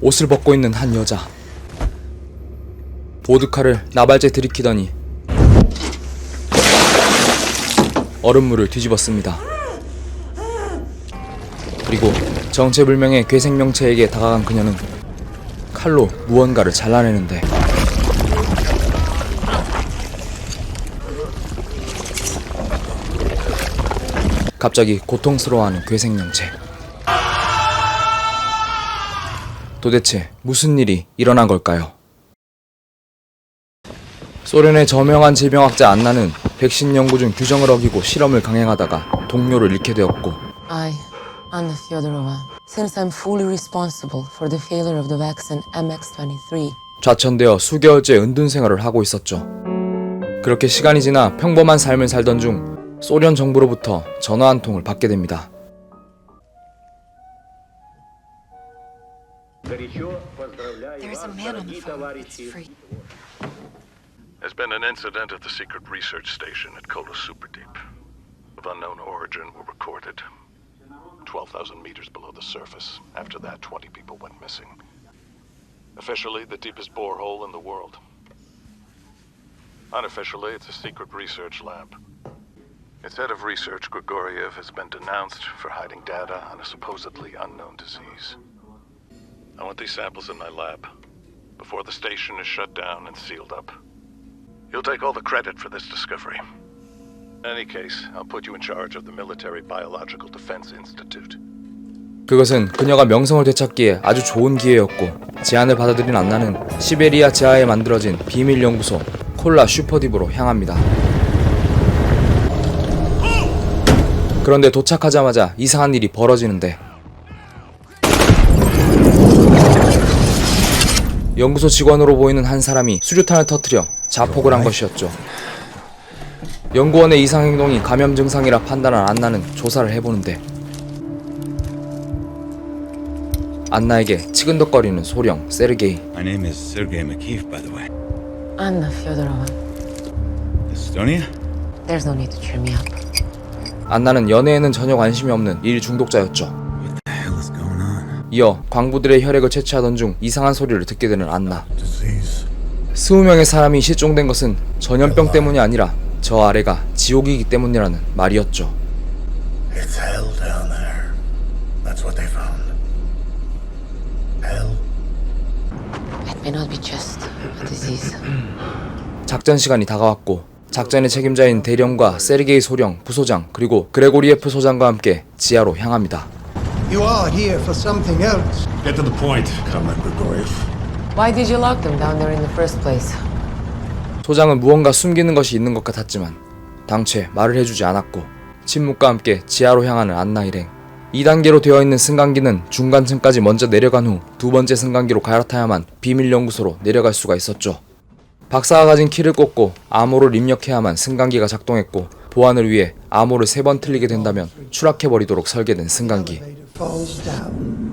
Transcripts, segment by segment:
옷을 벗고 있는 한 여자. 보드카를 나발제 들이키더니 얼음물을 뒤집었습니다. 그리고 정체불명의 괴생명체에게 다가간 그녀는 칼로 무언가를 잘라내는데 갑자기 고통스러워하는 괴생명체. 도대체 무슨 일이 일어난 걸까요? 소련의 저명한 질병학자 안나는 백신 연구 중 규정을 어기고 실험을 강행하다가 동료를 잃게 되었고, I, Anna Fyodorova, since I'm fully responsible for the failure of the vaccine MX-23, 좌천되어 수개월째 은둔 생활을 하고 있었죠. 그렇게 시간이 지나 평범한 삶을 살던 중 소련 정부로부터 전화 한 통을 받게 됩니다. There's a man on the phone. It's free. There's been an incident at the secret research station at Kola Superdeep. Of unknown origin were recorded. 12,000 meters below the surface. After that, 20 people went missing. Officially, the deepest borehole in the world. Unofficially, it's a secret research lab. Its head of research, Grigoriev, has been denounced for hiding data on a supposedly unknown disease. I want these samples in my lab before the station is shut down and sealed up. You'll take all the credit for this discovery. In any case, I'll put you in charge of the Military Biological Defense Institute. 그것은 그녀가 명성을 되찾기에 아주 좋은 기회였고, 제안을 받아들인 안나는 시베리아 지하에 만들어진 비밀 연구소 콜라 슈퍼딥으로 향합니다. 그런데 도착하자마자 이상한 일이 벌어지는데, 연구소 직원으로 보이는 한 사람이 수류탄을 터뜨려 자폭을 한 것이었죠. 연구원의 이상 행동이 감염 증상이라 판단한 안나는 조사를 해보는데, 안나에게 치근덕거리는 소령 세르게이. My name is Sergei Makiyev, by the way. Anna Fyodorova. Estonia? There's no need to cheer me up. 안나는 연애에는 전혀 관심이 없는 일 중독자였죠. What the hell is going on? 이어 광부들의 혈액을 채취하던 중 이상한 소리를 듣게 되는 안나. Disease. 20명의 사람이 실종된 것은 전염병 때문이 아니라 저 아래가 지옥이기 때문이라는 말이었죠. It's hell down there. That's what they found. Hell. It may not be just a disease. 작전 시간이 다가왔고, 작전의 책임자인 대령과 세르게이 소령, 부소장, 그리고 그레고리에프 소장과 함께 지하로 향합니다. You are here for something else. Get to the point, Comrade Grigoriev. Why did you lock them down there in the first place? 소장은 무언가 숨기는 것이 있는 것 같았지만 당최 말을 해주지 않았고, 침묵과 함께 지하로 향하는 안나 일행. 2단계로 되어 있는 승강기는 중간층까지 먼저 내려간 후 두 번째 승강기로 갈아타야만 비밀 연구소로 내려갈 수가 있었죠. 박사가 가진 키를 꽂고 암호를 입력해야만 승강기가 작동했고, 보안을 위해 암호를 3번 틀리게 된다면 추락해버리도록 설계된 승강기. Elevator falls down.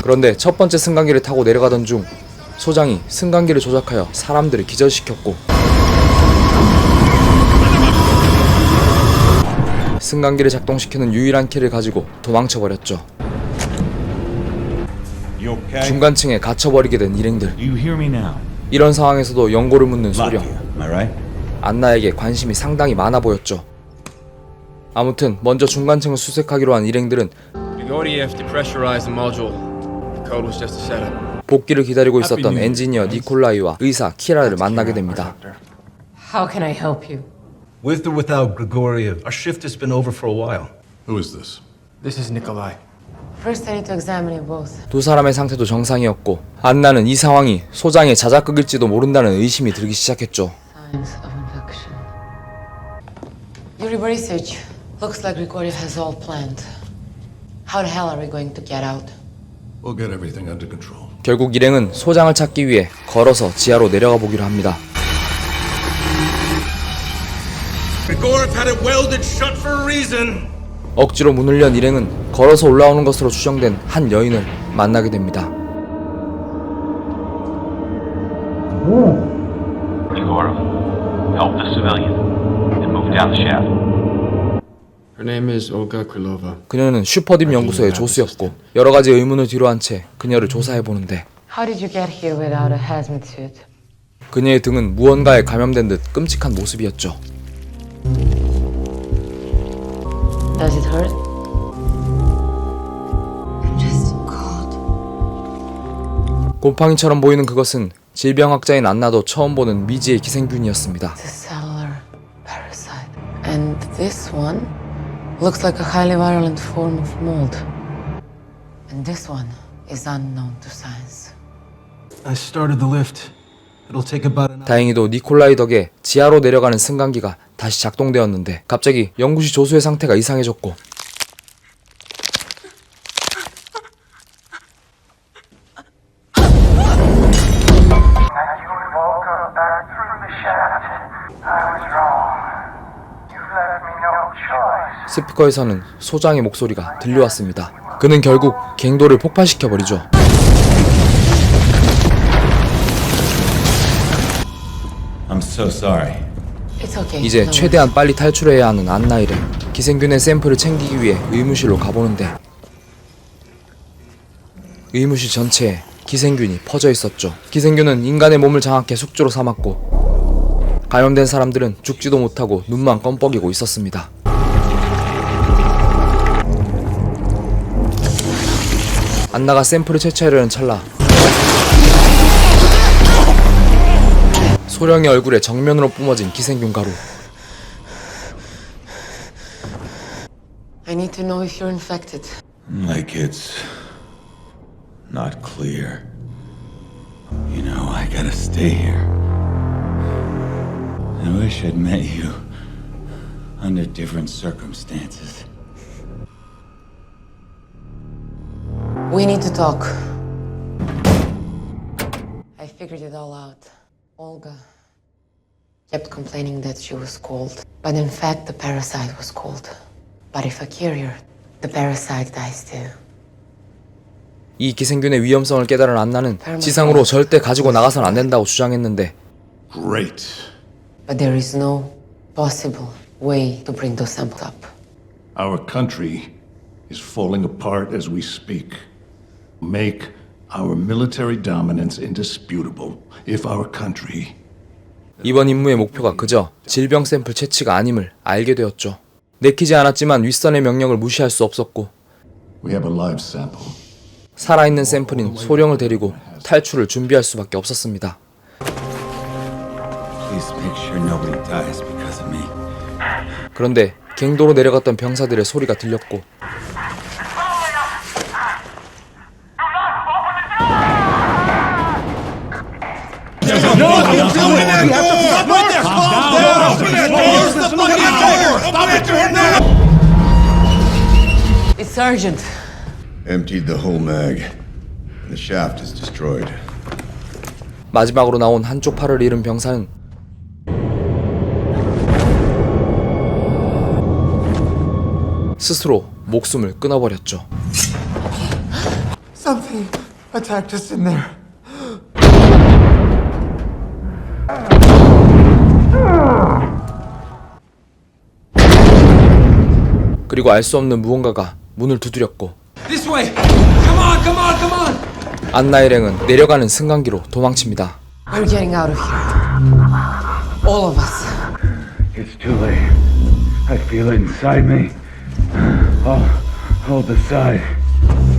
그런데 첫 번째 승강기를 타고 내려가던 중 소장이 승강기를 조작하여 사람들을 기절시켰고, 승강기를 작동시키는 유일한 키를 가지고 도망쳐버렸죠. You okay? 중간층에 갇혀버리게 된 일행들. Do you hear me now? 이런 상황에서도 연고를 묻는 Latvia, 소령. am I right? 안나에게 관심이 상당히 많아 보였죠. 아무튼 먼저 중간층을 수색하기로 한 일행들은 Grigoriev depressurized the module. The code was just a setup. 복귀를 기다리고 있었던 엔지니어 니콜라이와 의사 키라를 만나게 됩니다. How can I help you? With or without Grigoriev, our shift has been over for a while. Who is this? This is Nikolai. First, I need to examine you both. 두 사람의 상태도 정상이었고, 안나는 이 상황이 소장의 자작극일지도 모른다는 의심이 들기 시작했죠. Signs of infection. Your research looks like Grigoriev has all planned. How the hell are we going to get out? We'll get everything under control. 결국 일행은 소장을 찾기 위해 걸어서 지하로 내려가 보기로 합니다. Grigoriev had it welded shut for a reason. 억지로 문을 연 일행은 걸어서 올라오는 것으로 추정된 한 여인을 만나게 됩니다. Grigoriev, help the civilian and move down the shaft. Her name is Olga Krylova. 그녀는 슈퍼딥 연구소의 조수였고 여러 가지 의문을 뒤로한 채 그녀를 조사해보는데 How did you get here without a hazmat suit? 그녀의 등은 무언가에 감염된 듯 끔찍한 모습이었죠. Does it hurt? I'm just cold. 곰팡이처럼 보이는 그것은 질병학자인 안나도 처음 보는 미지의 기생균이었습니다. It's a cellular parasite. And this one looks like a highly virulent form of mold. And this one is unknown to science. I started the lift. It'll take about an hour. 다행히도 니콜라이 덕에 지하로 내려가는 승강기가 다시 작동되었는데 갑자기 연구실 조수의 상태가 이상해졌고 스피커에서는 소장의 목소리가 들려왔습니다. 그는 결국 갱도를 폭파시켜버리죠. I'm so sorry. It's okay. 이제 No 최대한 빨리 탈출해야 하는 안나일에 기생균의 샘플을 챙기기 위해 의무실로 가보는데 의무실 전체에 기생균이 퍼져 있었죠. 기생균은 인간의 몸을 장악해 숙주로 삼았고 감염된 사람들은 죽지도 못하고 눈만 껌뻑이고 있었습니다. 안나가 샘플을 채취하려는 찰나 소령의 얼굴에 정면으로 뿜어진 기생균 가루. I need to know if you're infected. Like it's not clear. You know, I gotta stay here. I wish I'd met you under different circumstances. We need to talk. I figured it all out. Olga kept complaining that she was cold, but in fact the parasite was cold. But if a carrier, the parasite dies too. 이 기생균의 위험성을 깨달은 안나는 지상으로 절대 가지고 나가선 안 된다고 주장했는데 Great. But there is no possible way to bring those samples up. Our country is falling apart as we speak. Make our military dominance indisputable. If our country 이번 임무의 목표가 그저 질병 샘플 채취가 아님을 알게 되었죠. 내키지 않았지만 윗선의 명령을 무시할 수 없었고 we have a live sample. 살아있는 샘플인 소령을 데리고 탈출을 준비할 수밖에 없었습니다. Please make sure nobody dies because of me. 그런데 갱도로 내려갔던 병사들의 소리가 들렸고 It's urgent. Emptied the whole mag. The shaft is destroyed. 마지막으로 나온 한쪽 팔을 잃은 병사는 스스로 목숨을 끊어버렸죠. Something attacked us in there. 그리고 알 수 없는 무언가가 문을 두드렸고 This way! Come on, come on, come on! 안나 일행은 내려가는 승강기로 도망칩니다. We're getting out of here. All of us. It's too late. I feel it inside me. I'll hold the side.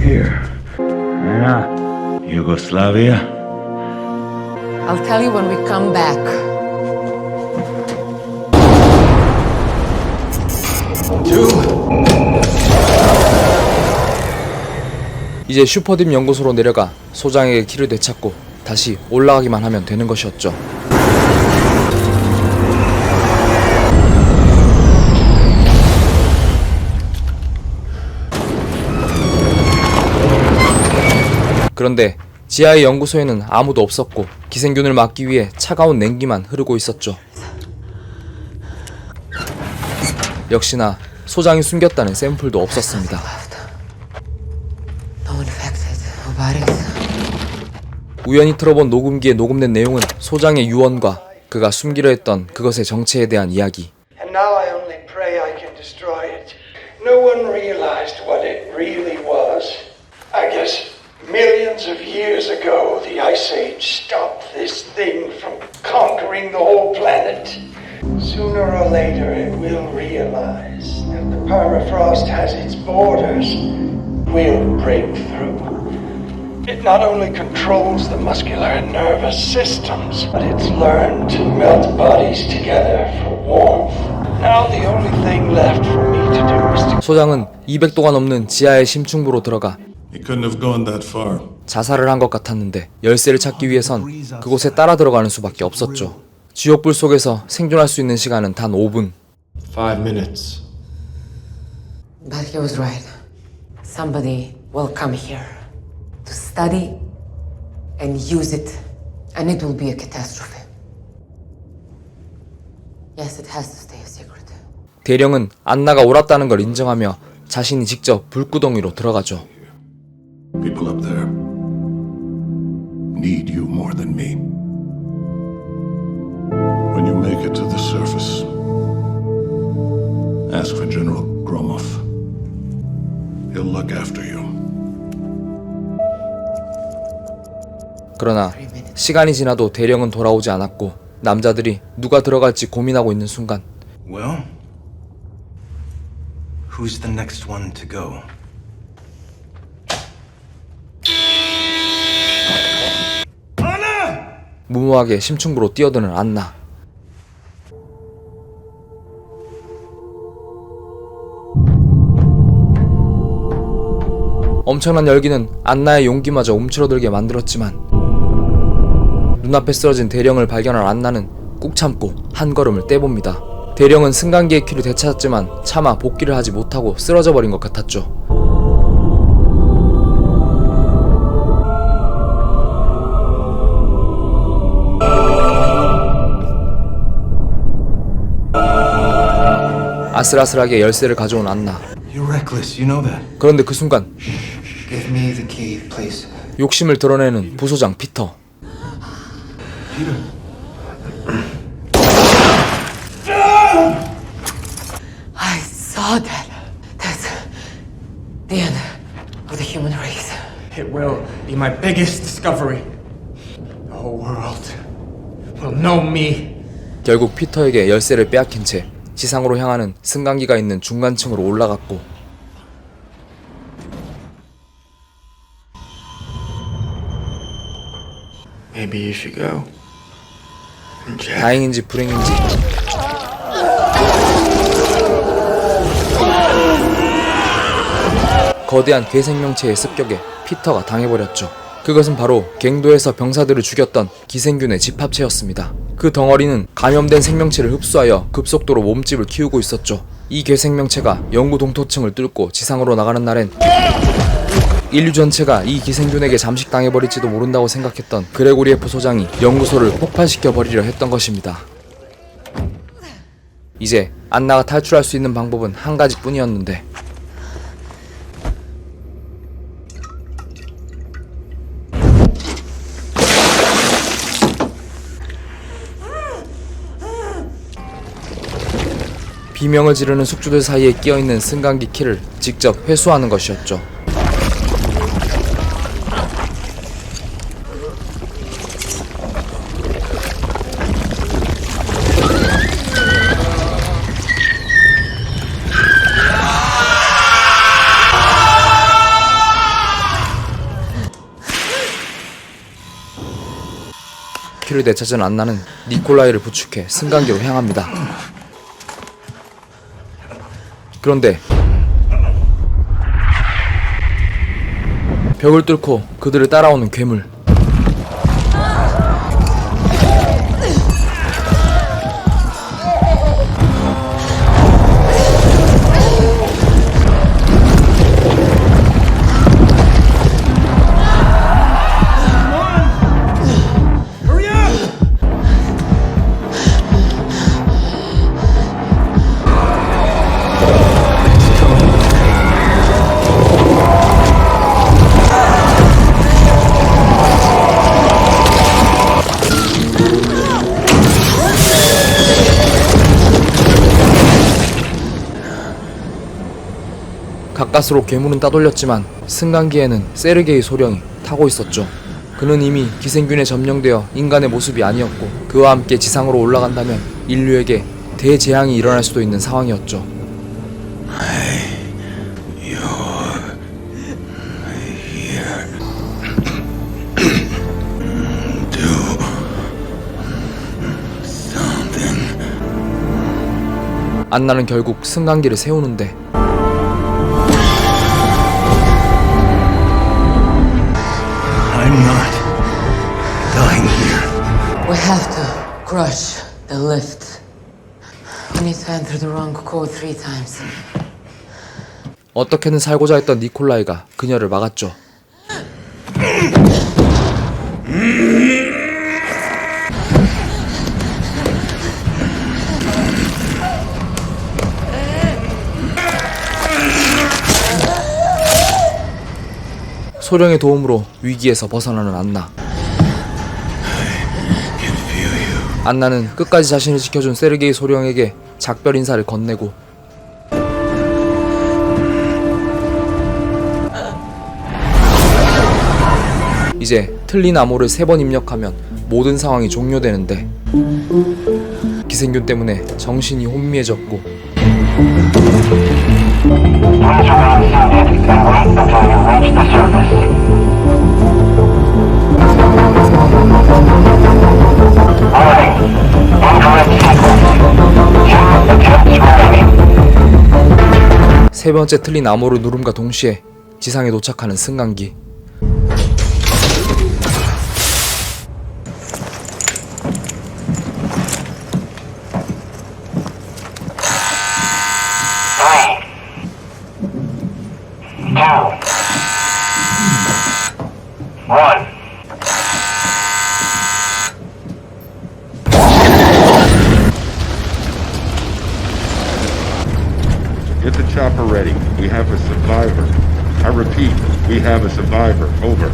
Here. Yugoslavia? I'll tell you when we come back. 이제 슈퍼딥 연구소로 내려가 소장에게 키를 되찾고 다시 올라가기만 하면 되는 것이었죠. 그런데 지하의 연구소에는 아무도 없었고 기생균을 막기 위해 차가운 냉기만 흐르고 있었죠. 역시나 소장이 숨겼다는 샘플도 없었습니다. No infected. No bodies. 우연히 틀어본 녹음기에 녹음된 내용은 소장의 유언과 그가 숨기려 했던 그것의 정체에 대한 이야기. And now I only pray I can destroy it. No one realized what it really was. I guess millions of years ago, the Ice Age stopped this thing from conquering the whole planet. Sooner or later, it will realize that the permafrost has its borders. Will break through. It not only controls the muscular and nervous systems, but it's learned to melt bodies together for warmth. Now the only thing left for me to do is to... 소장은 200도가 넘는 지하의 심층부로 들어가 He couldn't have gone that far. 자살을 한 것 같았는데 열쇠를 찾기 위해선 그곳에 따라 들어가는 수밖에 없었죠. 지옥불 속에서 생존할 수 있는 시간은 단 5분. 5 minutes. But he was right. Somebody will come here to study and use it, and it will be a catastrophe. Yes, it has to stay a secret. 대령은 안나가 옳았다는 걸 인정하며 자신이 직접 불구덩이로 들어가죠. People up there need you more than me. When you make it to the surface, ask for General Gromov. He'll look after you. 그러나 시간이 지나도 대령은 돌아오지 않았고 남자들이 누가 들어갈지 고민하고 있는 순간 Well, who's the next one to go? 무모하게 심층부로 뛰어드는 안나. 엄청난 열기는 안나의 용기마저 움츠러들게 만들었지만 눈앞에 쓰러진 대령을 발견한 안나는 꾹 참고 한 걸음을 떼봅니다. 대령은 승강기의 키를 되찾았지만 차마 복귀를 하지 못하고 쓰러져 버린 것 같았죠. 아슬아슬하게 열쇠를 가져온 안나. You're reckless, you know that. 그런데 그 순간 Give me the key, please. 욕심을 드러내는 부소장 피터. I saw that. That's the end of the human race. It will be my biggest discovery. The whole world will know me. 결국 피터에게 열쇠를 빼앗긴 채 지상으로 향하는 승강기가 있는 중간층으로 올라갔고 Maybe you should go. 다행인지 불행인지 거대한 괴생명체의 습격에 피터가 당해버렸죠. 그것은 바로 갱도에서 병사들을 죽였던 기생균의 집합체였습니다. 그 덩어리는 감염된 생명체를 흡수하여 급속도로 몸집을 키우고 있었죠. 이 괴생명체가 영구 동토층을 뚫고 지상으로 나가는 날엔 인류 전체가 이 기생균에게 잠식당해버릴지도 모른다고 생각했던 그레고리에프 소장이 연구소를 폭발시켜버리려 했던 것입니다. 이제 안나가 탈출할 수 있는 방법은 한 가지뿐이었는데 비명을 지르는 숙주들 사이에 끼어있는 승강기 키를 직접 회수하는 것이었죠. 키를 되찾은 안나는 니콜라이를 부축해 승강기로 향합니다. 그런데 벽을 뚫고 그들을 따라오는 괴물. 가까스로 괴물은 따돌렸지만 승강기에는 세르게이 소령이 타고 있었죠. 그는 이미 기생균에 점령되어 인간의 모습이 아니었고 그와 함께 지상으로 올라간다면 인류에게 대재앙이 일어날 수도 있는 상황이었죠. 안나는 결국 승강기를 세우는데 I'm not dying here. We have to crush the lift. We need to enter the wrong code 3 times. 어떻게든 살고자 했던 니콜라이가 그녀를 막았죠. 소령의 도움으로 위기에서 벗어나는 안나. 안나는 끝까지 자신을 지켜준 세르게이 소령에게 작별 인사를 건네고 이제 틀린 암호를 3번 입력하면 모든 상황이 종료되는데 기생균 때문에 정신이 혼미해졌고 세 번째 틀린 암호를 누름과 동시에 지상에 도착하는 승강기. Get the chopper ready. We have a survivor. I repeat, we have a survivor. Over.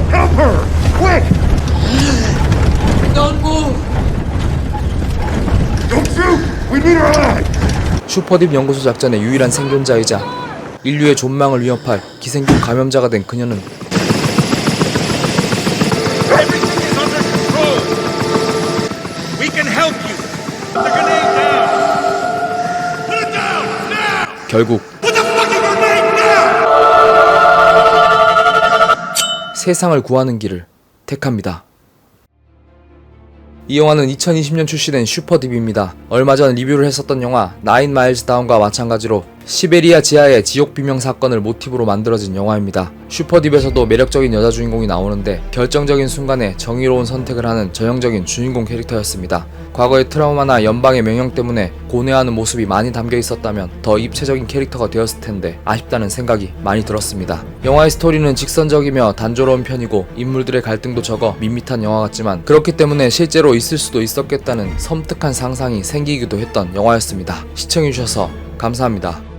Help her! Quick! Don't move! Don't shoot! We need her alive! 슈퍼딥 연구소 작전의 유일한 생존자이자 인류의 존망을 위협할 기생균 감염자가 된 그녀는 Everything is under control. We can help you. Put the grenade down. Put it down now. 결국 Put the fucking grenade down. 세상을 구하는 길을 택합니다. 이 영화는 2020년 출시된 슈퍼딥입니다. 얼마 전 리뷰를 했었던 영화 9 마일즈 다운과 마찬가지로 시베리아 지하의 지옥 비명 사건을 모티브로 만들어진 영화입니다. 슈퍼딥에서도 매력적인 여자 주인공이 나오는데 결정적인 순간에 정의로운 선택을 하는 전형적인 주인공 캐릭터였습니다. 과거의 트라우마나 연방의 명령 때문에 고뇌하는 모습이 많이 담겨 있었다면 더 입체적인 캐릭터가 되었을 텐데 아쉽다는 생각이 많이 들었습니다. 영화의 스토리는 직선적이며 단조로운 편이고 인물들의 갈등도 적어 밋밋한 영화 같지만 그렇기 때문에 실제로 있을 수도 있었겠다는 섬뜩한 상상이 생기기도 했던 영화였습니다. 시청해주셔서 감사합니다.